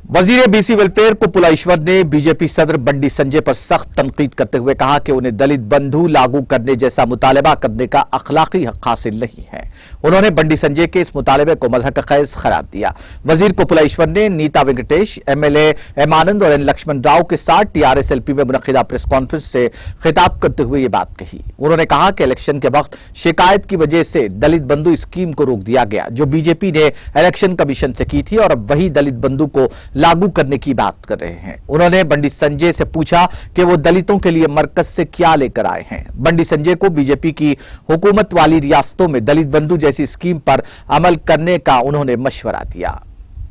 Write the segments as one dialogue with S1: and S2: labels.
S1: वजीर BC welfare कुपला ईश्वर ने BJP सदर बंडी संजय पर सख्त तनकीद करते हुए कहा कि उन्हें दलित बंधु लागू करने जैसा मुतालबा करने का अखलाकी हक हासिल नहीं है। उन्होंने बंडी संजय के इस मुतालबे को मजहक खैज करार दिया। वजीर कुपला ईश्वर ने नीता वेंकटेश, एमएलए एमानंद और एन लक्ष्मण राव के साथ टीआरएस एलपी में मुनक्किदा प्रेस कॉन्फ्रेंस से खिताब करते हुए ये बात कही। उन्होंने कहा कि इलेक्शन के वक्त शिकायत की वजह से दलित बंधु स्कीम को रोक दिया गया, जो बीजेपी ने इलेक्शन कमीशन से की थी, और अब वही दलित बंधु को लागू करने की बात कर रहे हैं। उन्होंने बंडी संजय से पूछा कि वो दलितों के लिए मरकज से क्या लेकर आए हैं। बंडी संजय को बीजेपी की हुकूमत वाली रियासतों में दलित बंधु जैसी स्कीम पर अमल करने का उन्होंने मशवरा दिया।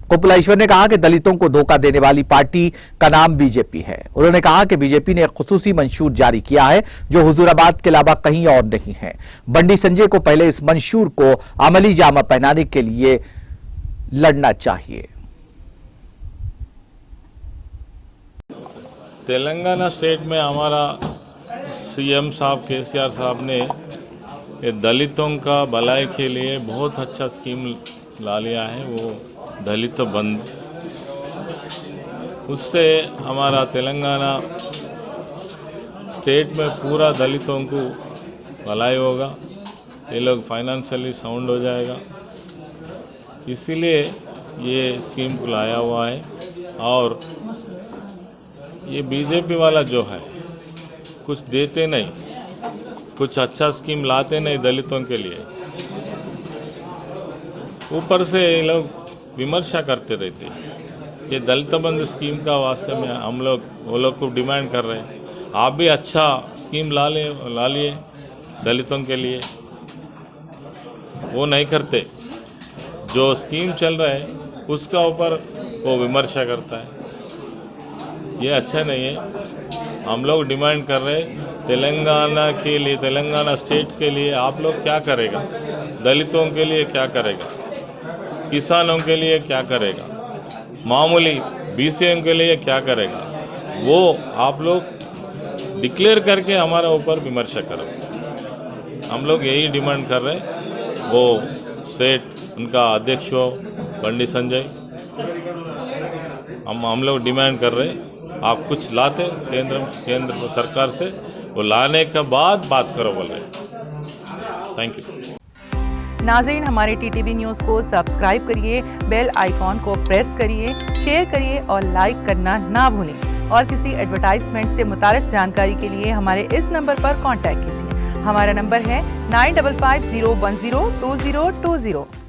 S1: कुपला ईश्वर ने कहा कि दलितों को धोखा देने वाली पार्टी का नाम बीजेपी है। उन्होंने कहा कि बीजेपी ने एक खुसूसी मंशूर जारी किया है जो हुजूराबाद के अलावा कहीं और नहीं है। बंडी संजय को पहले इस मंशूर को अमली जामा पहनाने के लिए लड़ना चाहिए।
S2: तेलंगाना स्टेट में हमारा सीएम साहब केसीआर साहब ने ये दलितों का भलाई के लिए बहुत अच्छा स्कीम ला लिया है, वो दलित बंद। उससे हमारा तेलंगाना स्टेट में पूरा दलितों को भलाई होगा, ये लोग फाइनेंशियली साउंड हो जाएगा। इसीलिए ये स्कीम को लाया हुआ है। और ये बीजेपी वाला जो है कुछ देते नहीं, कुछ अच्छा स्कीम लाते नहीं दलितों के लिए, ऊपर से ये लोग विमर्शा करते रहते हैं। ये दलित बंद स्कीम का वास्ते में हम लोग वो लोग को डिमांड कर रहे हैं, आप भी अच्छा स्कीम ला लिए दलितों के लिए। वो नहीं करते, जो स्कीम चल रहा है उसका ऊपर वो विमर्शा करता है। ये अच्छा नहीं है। हम लोग डिमांड कर रहे हैं तेलंगाना के लिए, तेलंगाना स्टेट के लिए आप लोग क्या करेगा, दलितों के लिए क्या करेगा, किसानों के लिए क्या करेगा, मामूली बीसीएम के लिए क्या करेगा, वो आप लोग डिक्लेयर करके हमारा ऊपर विमर्शा करो। हम लोग यही डिमांड कर रहे हैं। वो स्टेट उनका अध्यक्ष हो बंडी संजय, हम लोग डिमांड कर रहे हैं आप कुछ लाते केंद्र सरकार से, वो लाने के बाद बात करो बोल रहे। Thank you.
S3: नाज़रीन, हमारे टीटीवी न्यूज़ को सब्सक्राइब करिए, बेल आइकॉन को प्रेस करिए, शेयर करिए और लाइक करना ना भूलें। और किसी एडवर्टाइजमेंट से मुताल्लिक जानकारी के लिए हमारे इस नंबर पर कांटेक्ट कीजिए। हमारा नंबर है 9550102020।